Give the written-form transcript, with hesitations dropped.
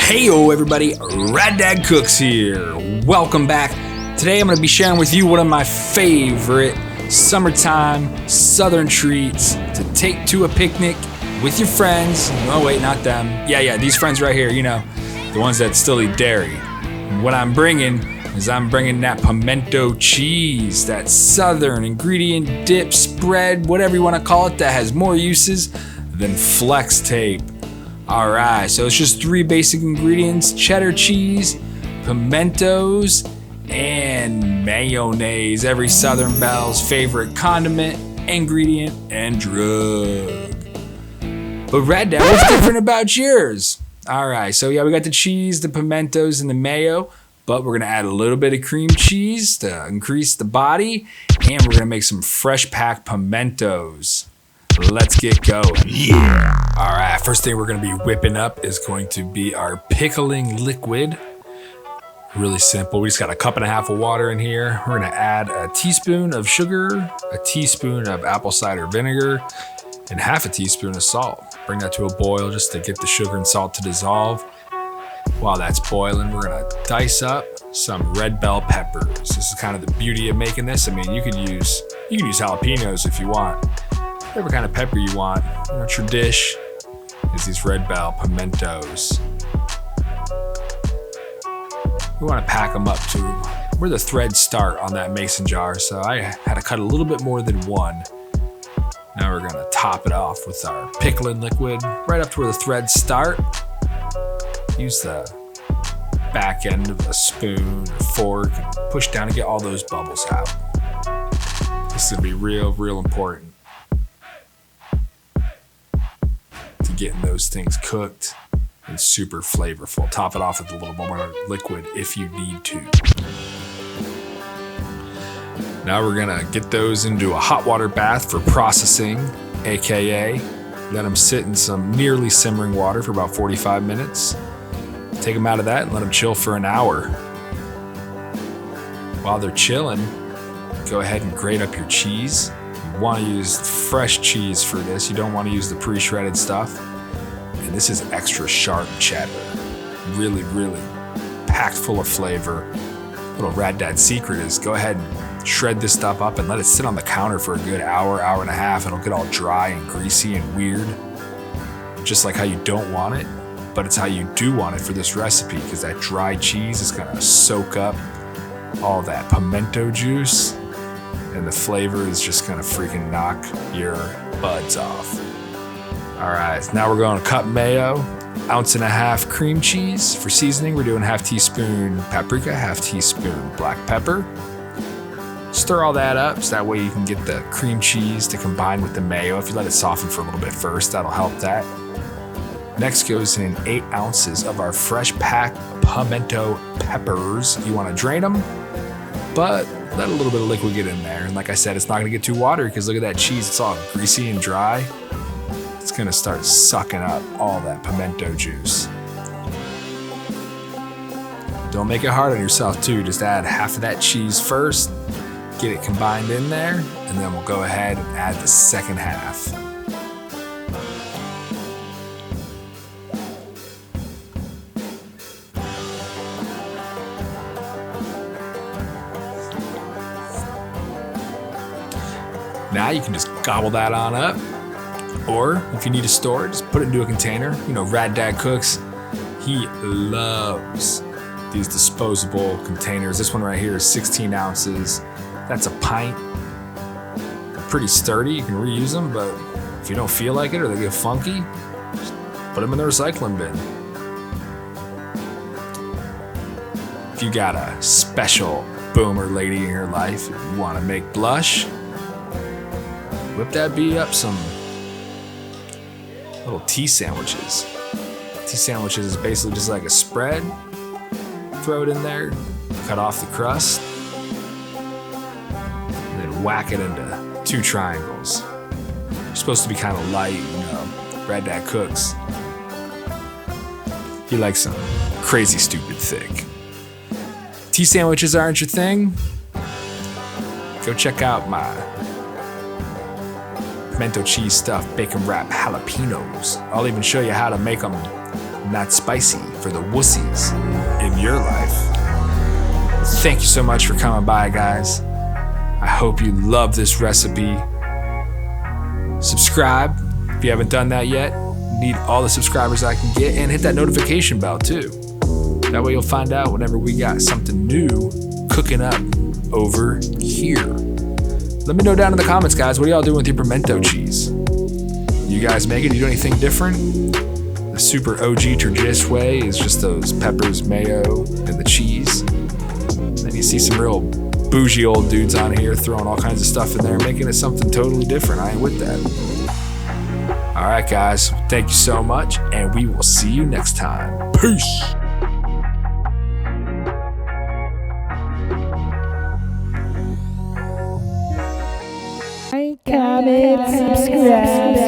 Heyo everybody, Raddad Cooks here. Welcome back. Today I'm going to be sharing with you one of my favorite summertime southern treats to take to a picnic with your friends. Oh wait, not them. Yeah, these friends right here, you know, the ones that still eat dairy. And what I'm bringing that pimento cheese, that southern ingredient dip, spread, whatever you want to call it, that has more uses than flex tape. Alright, so it's just 3 basic ingredients: cheddar cheese, pimentos, and mayonnaise. Every Southern Belle's favorite condiment, ingredient, and drug. But Raddad, what's different about yours? Alright, so yeah, we got the cheese, the pimentos, and the mayo, but we're gonna add a little bit of cream cheese to increase the body, and we're gonna make some fresh packed pimentos. Let's get going. Yeah. All right, first thing we're gonna be whipping up is going to be our pickling liquid. Really simple. We just got a 1.5 cups of water in here. We're gonna add a teaspoon of sugar, a teaspoon of apple cider vinegar, and 1/2 teaspoon of salt. Bring that to a boil just to get the sugar and salt to dissolve. While that's boiling, we're gonna dice up some red bell peppers. This is kind of the beauty of making this. I mean, you could use jalapenos if you want. Whatever kind of pepper you want. You know, your dish is these red bell pimentos. We want to pack them up to where the threads start on that mason jar. So I had to cut a little bit more than one. Now we're gonna top it off with our pickling liquid right up to where the threads start. Use the back end of a spoon or fork and push down and get all those bubbles out. This is gonna be real important. Getting those things cooked and super flavorful. Top it off with a little more liquid if you need to. Now we're gonna get those into a hot water bath for processing, aka let them sit in some nearly simmering water for about 45 minutes. Take them out of that and let them chill for an hour. While they're chilling, go ahead and grate up your cheese. You want to use fresh cheese for this. You don't want to use the pre-shredded stuff. And this is extra sharp cheddar. Really packed full of flavor. Little Raddad secret is go ahead and shred this stuff up and let it sit on the counter for a good hour and a half. It'll get all dry and greasy and weird. Just like how you don't want it, but it's how you do want it for this recipe, because that dry cheese is gonna soak up all that pimento juice, and the flavor is just gonna freaking knock your buds off. All right, so now we're going to cut mayo, 1.5 ounces cream cheese. For seasoning, we're doing 1/2 teaspoon paprika, 1/2 teaspoon black pepper. Stir all that up so that way you can get the cream cheese to combine with the mayo. If you let it soften for a little bit first, that'll help that. Next goes in 8 ounces of our fresh packed pimento peppers. You want to drain them, but let a little bit of liquid get in there. And like I said, it's not gonna get too watery because look at that cheese, it's all greasy and dry. It's gonna start sucking up all that pimento juice. Don't make it hard on yourself too. Just add 1/2 of that cheese first, get it combined in there, and then we'll go ahead and add the second 1/2. Now you can just gobble that on up, or if you need to store it, just put it into a container. You know, Raddad Cooks, he loves these disposable containers. This one right here is 16 ounces. That's a pint. They're pretty sturdy, you can reuse them, but if you don't feel like it or they get funky, just put them in the recycling bin. If you got a special boomer lady in your life and you want to make blush, whip that bee up some little tea sandwiches. Tea sandwiches is basically just like a spread. Throw it in there, cut off the crust, and then whack it into 2 triangles. You're supposed to be kind of light, you know. Raddad Cooks, he likes some crazy stupid thick. Tea sandwiches aren't your thing? Go check out my pimento cheese stuffed bacon wrap jalapenos. I'll even show you how to make them not spicy for the wussies in your life. Thank you so much for coming by, guys. I hope you love this recipe. Subscribe if you haven't done that yet. Need all the subscribers I can get, and hit that notification bell too. That way you'll find out whenever we got something new cooking up over here. Let me know down in the comments, guys, what are y'all doing with your pimento cheese? You guys make it? Do you do anything different? The super OG traditional way is just those peppers, mayo, and the cheese. Then you see some real bougie old dudes on here throwing all kinds of stuff in there, making it something totally different. I ain't with that. All right, guys, thank you so much, and we will see you next time. Peace. Comment, subscribe.